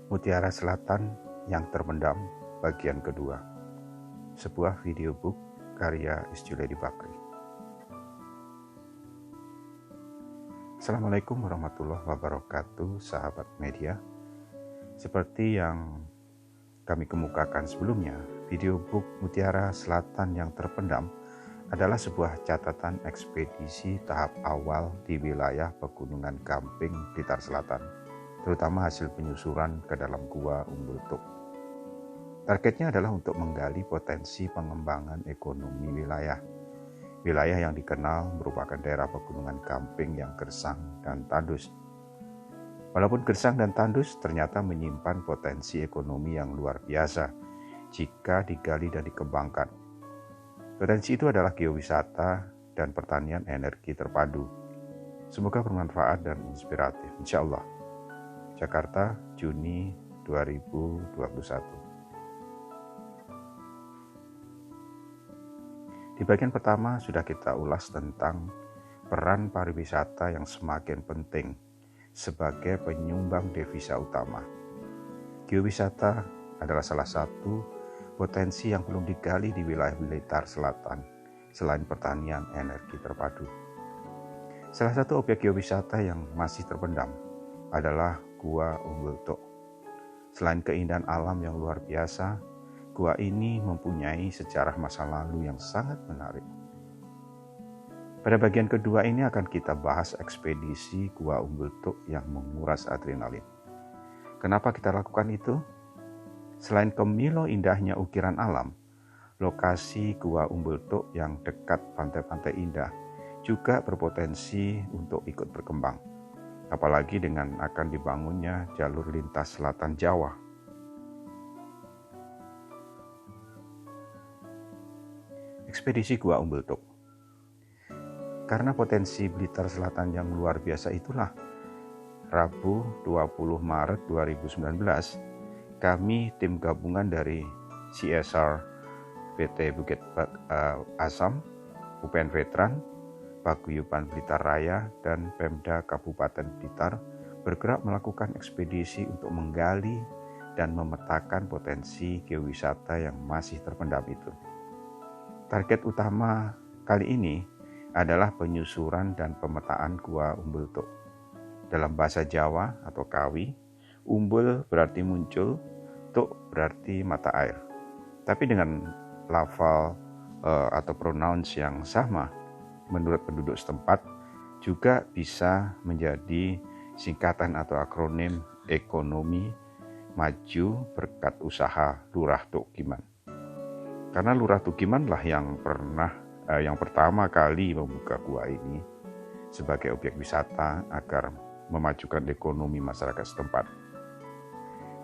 Mutiara Selatan yang Terpendam bagian kedua. Sebuah video book karya Isjuledi Bakri. Assalamualaikum warahmatullahi wabarakatuh, sahabat media. Seperti yang kami kemukakan sebelumnya, video book Mutiara Selatan yang Terpendam adalah sebuah catatan ekspedisi tahap awal di wilayah Pegunungan Gamping, Blitar Selatan, terutama hasil penyusuran ke dalam Gua Umbul Tuk. Targetnya adalah untuk menggali potensi pengembangan ekonomi wilayah yang dikenal merupakan daerah Pegunungan Gamping yang gersang dan tandus. Walaupun gersang dan tandus, ternyata menyimpan potensi ekonomi yang luar biasa jika digali dan dikembangkan. Potensi itu adalah geowisata dan pertanian energi terpadu. Semoga bermanfaat dan inspiratif, insya Allah. Jakarta, Juni 2021. Di bagian pertama sudah kita ulas tentang peran pariwisata yang semakin penting sebagai penyumbang devisa utama. Geowisata adalah salah satu potensi yang belum digali di wilayah Blitar Selatan selain pertanian energi terpadu. Salah satu objek geowisata yang masih terpendam adalah Gua Umbul Tuk. Selain keindahan alam yang luar biasa, gua ini mempunyai sejarah masa lalu yang sangat menarik. Pada bagian kedua ini akan kita bahas ekspedisi Gua Umbul Tuk yang menguras adrenalin. Kenapa kita lakukan itu? Selain kemilau indahnya ukiran alam, lokasi Gua Umbul Tuk yang dekat pantai-pantai indah juga berpotensi untuk ikut berkembang. Apalagi dengan akan dibangunnya jalur lintas selatan Jawa. Ekspedisi Gua Umbul Tuk. Karena potensi Blitar Selatan yang luar biasa itulah, Rabu 20 Maret 2019, kami tim gabungan dari CSR PT Bukit Asam, UPN Veteran, Paguyuban Blitar Raya, dan Pemda Kabupaten Blitar bergerak melakukan ekspedisi untuk menggali dan memetakan potensi geowisata yang masih terpendam itu. Target utama kali ini adalah penyusuran dan pemetaan Gua Umbul Tuk. Dalam bahasa Jawa atau Kawi, umbul berarti muncul, tuk berarti mata air. Tapi dengan lafal atau pronouns yang sama, menurut penduduk setempat, juga bisa menjadi singkatan atau akronim ekonomi maju berkat usaha Lurah Tukiman. Karena Lurah Tukiman lah yang pertama kali membuka gua ini sebagai objek wisata agar memajukan ekonomi masyarakat setempat.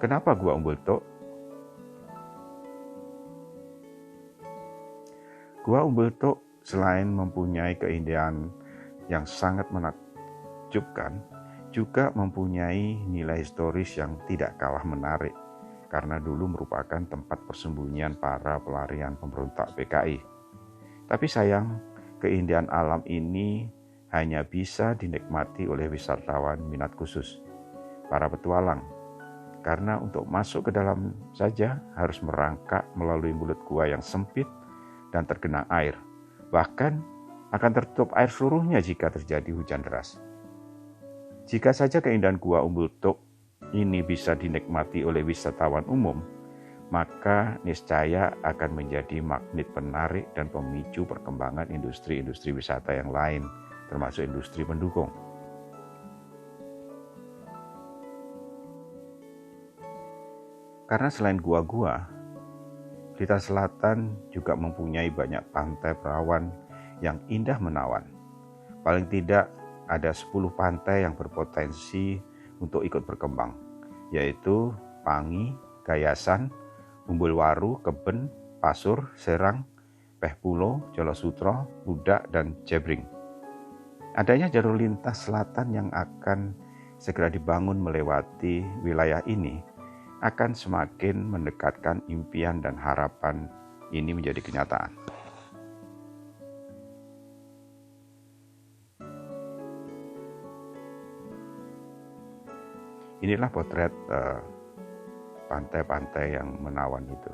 Kenapa Gua Umbul Tuk? Gua Umbul Tuk selain mempunyai keindahan yang sangat menakjubkan, juga mempunyai nilai historis yang tidak kalah menarik karena dulu merupakan tempat persembunyian para pelarian pemberontak PKI. Tapi sayang, keindahan alam ini hanya bisa dinikmati oleh wisatawan minat khusus, para petualang. Karena untuk masuk ke dalam saja harus merangkak melalui mulut gua yang sempit dan tergenang air. Bahkan akan tertutup air seluruhnya jika terjadi hujan deras. Jika saja keindahan Gua Umbul Tuk ini bisa dinikmati oleh wisatawan umum, maka niscaya akan menjadi magnet penarik dan pemicu perkembangan industri-industri wisata yang lain, termasuk industri pendukung. Karena selain gua-gua, Blitar Selatan juga mempunyai banyak pantai perawan yang indah menawan. Paling tidak ada 10 pantai yang berpotensi untuk ikut berkembang, yaitu Pangi, Gayasan, Umbul Waru, Keben, Pasur, Serang, Pehpulo, Jolosutro, Budak, dan Jebring. Adanya jalur lintas selatan yang akan segera dibangun melewati wilayah ini akan semakin mendekatkan impian dan harapan ini menjadi kenyataan. Inilah potret pantai-pantai yang menawan itu.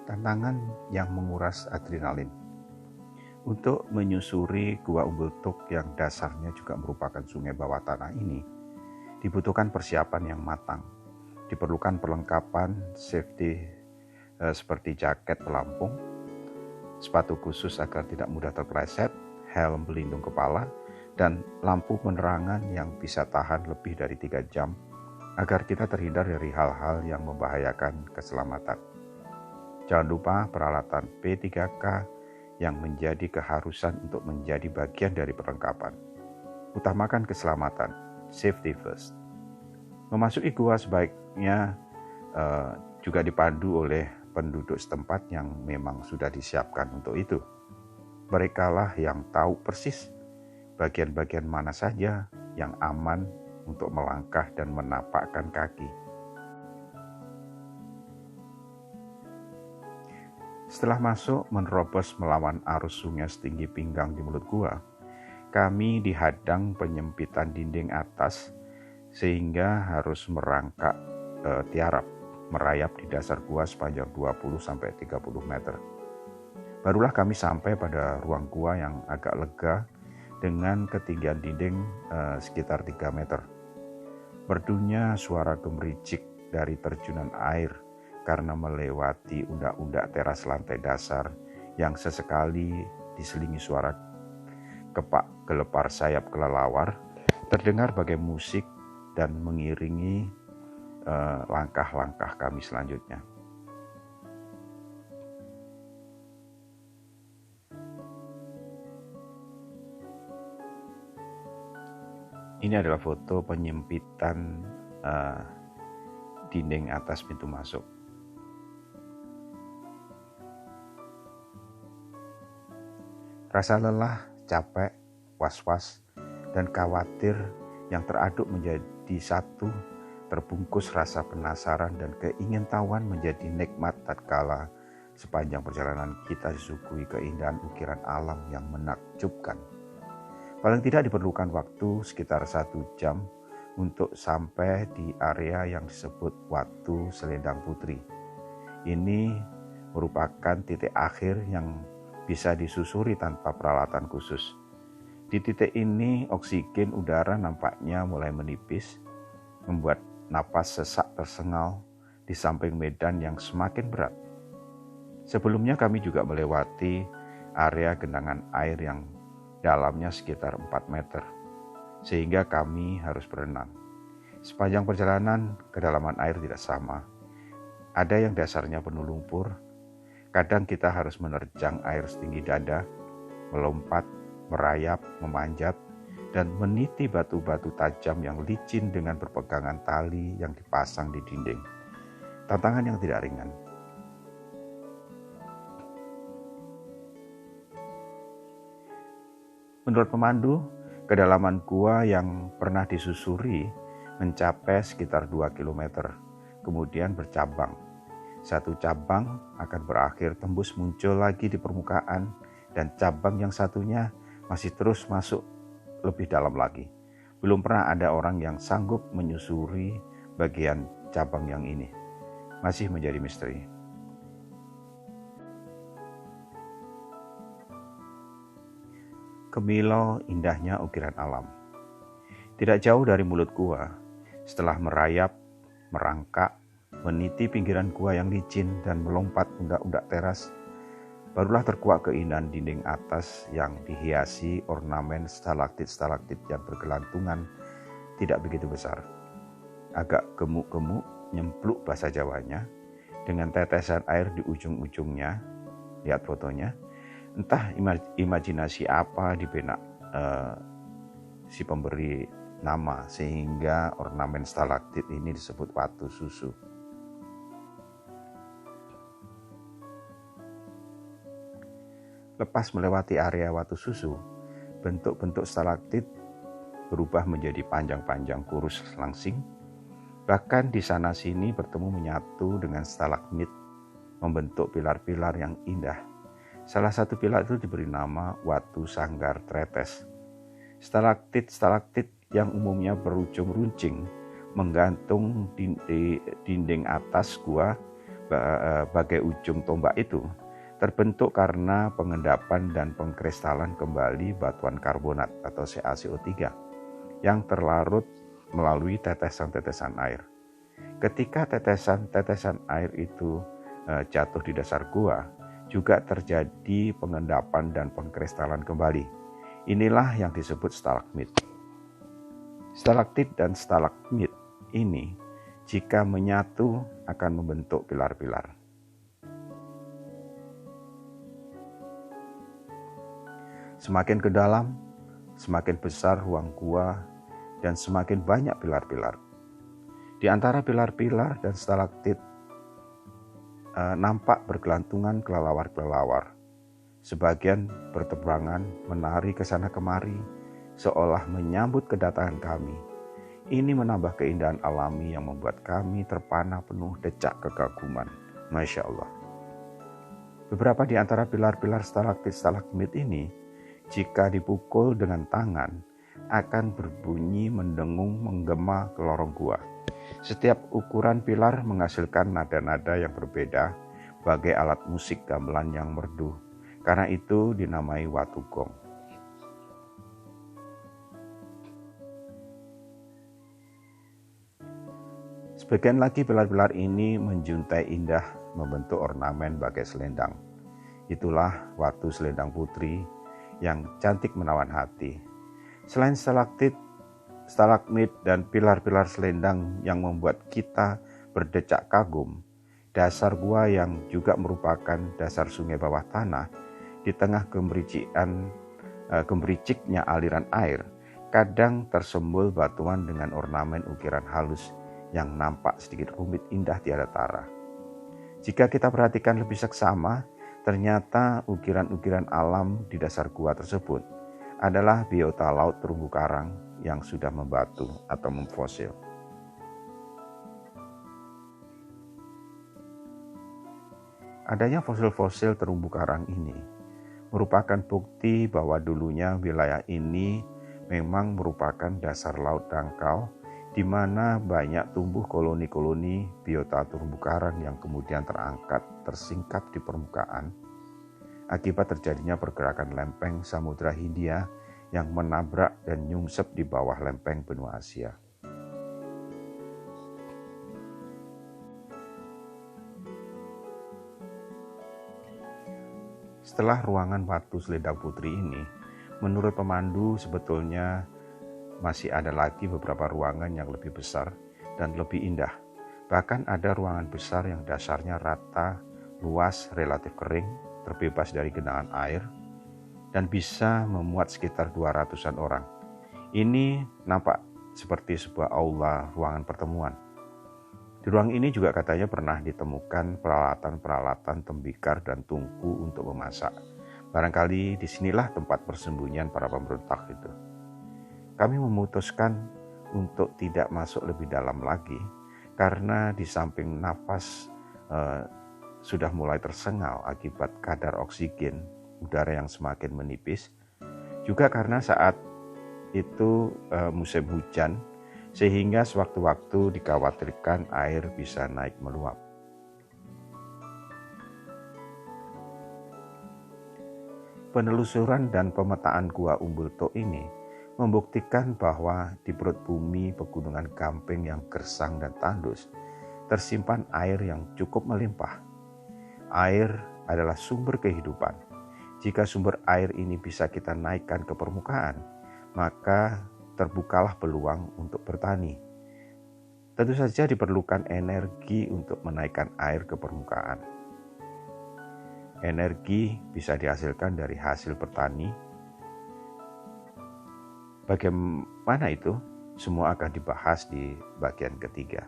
Tantangan yang menguras adrenalin. Untuk menyusuri Gua Umbultuk yang dasarnya juga merupakan sungai bawah tanah ini, dibutuhkan persiapan yang matang. Diperlukan perlengkapan safety seperti jaket pelampung, sepatu khusus agar tidak mudah terpeleset, helm pelindung kepala, dan lampu penerangan yang bisa tahan lebih dari 3 jam agar kita terhindar dari hal-hal yang membahayakan keselamatan. Jangan lupa peralatan P3K yang menjadi keharusan untuk menjadi bagian dari perlengkapan. Utamakan keselamatan, safety first. Memasuki gua sebaiknya juga dipandu oleh penduduk setempat yang memang sudah disiapkan untuk itu. Merekalah yang tahu persis bagian-bagian mana saja yang aman untuk melangkah dan menapakkan kaki. Setelah masuk menerobos melawan arus sungai setinggi pinggang di mulut gua, kami dihadang penyempitan dinding atas sehingga harus merangkak tiarap, merayap di dasar gua sepanjang 20-30 meter. Barulah kami sampai pada ruang gua yang agak lega dengan ketinggian dinding sekitar 3 meter. Merdunya suara gemericik dari terjunan air karena melewati undak-undak teras lantai dasar yang sesekali diselingi suara kepak gelepar sayap kelelawar, terdengar bagai musik dan mengiringi langkah-langkah kami selanjutnya. Ini adalah foto penyempitan dinding atas pintu masuk. Rasa lelah, capek, was-was, dan khawatir yang teraduk menjadi satu, terbungkus rasa penasaran dan keingintahuan menjadi nikmat tatkala sepanjang perjalanan kita disuguhi keindahan ukiran alam yang menakjubkan. Paling tidak diperlukan waktu sekitar 1 jam untuk sampai di area yang disebut Watu Selendang Putri. Ini merupakan titik akhir yang bisa disusuri tanpa peralatan khusus. Di titik ini oksigen udara nampaknya mulai menipis, membuat napas sesak tersengal di samping medan yang semakin berat. Sebelumnya kami juga melewati area genangan air yang dalamnya sekitar 4 meter, sehingga kami harus berenang. Sepanjang perjalanan, kedalaman air tidak sama. Ada yang dasarnya penuh lumpur, kadang kita harus menerjang air setinggi dada, melompat, merayap, memanjat, dan meniti batu-batu tajam yang licin dengan berpegangan tali yang dipasang di dinding. Tantangan yang tidak ringan. Menurut pemandu, kedalaman gua yang pernah disusuri mencapai sekitar 2 km, kemudian bercabang. Satu cabang akan berakhir tembus muncul lagi di permukaan, dan cabang yang satunya masih terus masuk lebih dalam lagi. Belum pernah ada orang yang sanggup menyusuri bagian cabang yang ini. Masih menjadi misteri. Kemilau indahnya ukiran alam. Tidak jauh dari mulut gua, setelah merayap, merangkak, meniti pinggiran gua yang licin dan melompat undak-undak teras, barulah terkuak keindahan dinding atas yang dihiasi ornamen stalaktit-stalaktit yang bergelantungan tidak begitu besar. Agak gemuk-gemuk, nyempluk bahasa Jawanya, dengan tetesan air di ujung-ujungnya. Lihat fotonya. Entah imajinasi apa di benak si pemberi nama sehingga ornamen stalaktit ini disebut watu susu. Lepas melewati area watu susu, bentuk-bentuk stalaktit berubah menjadi panjang-panjang kurus langsing. Bahkan di sana-sini bertemu menyatu dengan stalagmit, membentuk pilar-pilar yang indah. Salah satu pilar itu diberi nama Watu Sanggar Tretes. Stalaktit-stalaktit yang umumnya berujung runcing menggantung di dinding atas gua bagai ujung tombak itu terbentuk karena pengendapan dan pengkristalan kembali batuan karbonat atau CaCO3 yang terlarut melalui tetesan-tetesan air. Ketika tetesan-tetesan air itu jatuh di dasar gua, juga terjadi pengendapan dan pengkristalan kembali. Inilah yang disebut stalagmit. Stalaktit dan stalagmit ini jika menyatu akan membentuk pilar-pilar. Semakin ke dalam, semakin besar ruang gua dan semakin banyak pilar-pilar. Di antara pilar-pilar dan stalaktit nampak bergelantungan kelelawar-kelelawar. Sebagian bertebangan menari ke sana kemari, seolah menyambut kedatangan kami. Ini menambah keindahan alami yang membuat kami terpana penuh decak kekaguman. Masya Allah. Beberapa di antara pilar-pilar stalaktit-stalagmit ini, jika dipukul dengan tangan, akan berbunyi mendengung menggema ke lorong gua. Setiap ukuran pilar menghasilkan nada-nada yang berbeda bagai alat musik gamelan yang merdu. Karena itu dinamai watu gong. Sebagian lagi pilar-pilar ini menjuntai indah membentuk ornamen bagai selendang. Itulah watu selendang putri yang cantik menawan hati. Selain stalaktit, stalagmit dan pilar-pilar selendang yang membuat kita berdecak kagum, dasar gua yang juga merupakan dasar sungai bawah tanah di tengah gemericiknya aliran air, kadang tersembul batuan dengan ornamen ukiran halus yang nampak sedikit rumit indah tiada tara. Jika kita perhatikan lebih seksama, ternyata ukiran-ukiran alam di dasar gua tersebut adalah biota laut terumbu karang yang sudah membatu atau memfosil. Adanya fosil-fosil terumbu karang ini merupakan bukti bahwa dulunya wilayah ini memang merupakan dasar laut dangkal di mana banyak tumbuh koloni-koloni biota terumbu karang yang kemudian tersingkap di permukaan akibat terjadinya pergerakan lempeng Samudra Hindia yang menabrak dan nyungsep di bawah lempeng benua Asia. Setelah ruangan watu selendang putri ini, menurut pemandu sebetulnya masih ada lagi beberapa ruangan yang lebih besar dan lebih indah. Bahkan ada ruangan besar yang dasarnya rata, luas, relatif kering, terbebas dari genangan air, dan bisa memuat sekitar 200-an orang. Ini nampak seperti sebuah aula ruangan pertemuan. Di ruang ini juga katanya pernah ditemukan peralatan-peralatan tembikar dan tungku untuk memasak. Barangkali disinilah tempat persembunyian para pemberontak itu. Kami memutuskan untuk tidak masuk lebih dalam lagi, karena di samping nafas sudah mulai tersengal akibat kadar oksigen udara yang semakin menipis, juga karena saat itu musim hujan, sehingga sewaktu-waktu dikhawatirkan air bisa naik meluap. Penelusuran dan pemetaan Gua Umbul-Tok ini membuktikan bahwa di perut bumi pegunungan Gamping yang gersang dan tandus tersimpan air yang cukup melimpah. Air adalah sumber kehidupan. Jika sumber air ini bisa kita naikkan ke permukaan, maka terbukalah peluang untuk bertani. Tentu saja diperlukan energi untuk menaikkan air ke permukaan. Energi bisa dihasilkan dari hasil bertani. Bagaimana itu? Semua akan dibahas di bagian ketiga.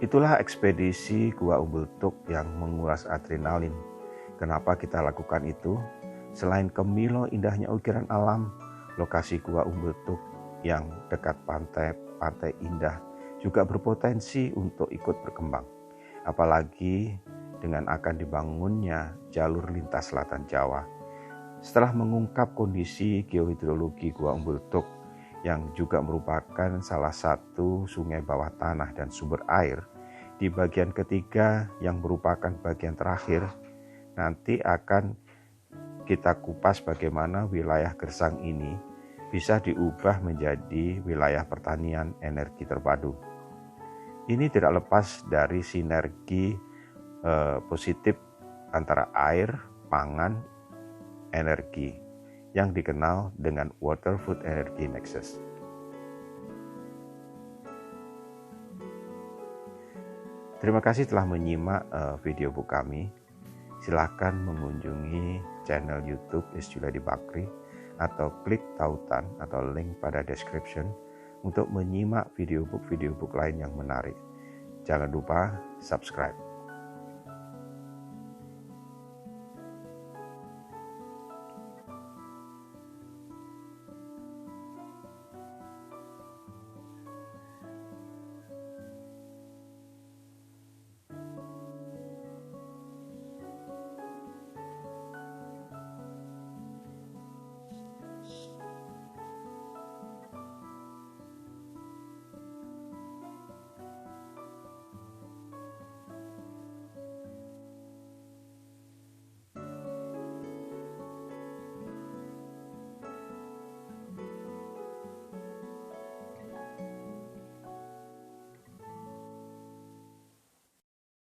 Itulah ekspedisi Gua Umbul-Tok yang menguras adrenalin. Kenapa kita lakukan itu? Selain Kemilo indahnya ukiran alam, lokasi Gua Umbul-Tok yang dekat pantai indah juga berpotensi untuk ikut berkembang. Apalagi dengan akan dibangunnya jalur lintas selatan Jawa. Setelah mengungkap kondisi geohidrologi Gua Umbul-Tok yang juga merupakan salah satu sungai bawah tanah dan sumber air, di bagian ketiga yang merupakan bagian terakhir, nanti akan kita kupas bagaimana wilayah gersang ini bisa diubah menjadi wilayah pertanian energi terpadu. Ini tidak lepas dari sinergi positif antara air, pangan, energi yang dikenal dengan Water Food Energy Nexus. Terima kasih telah menyimak video book kami. Silakan mengunjungi channel YouTube Isjuliadi Bakri atau klik tautan atau link pada description untuk menyimak video book lain yang menarik. Jangan lupa subscribe.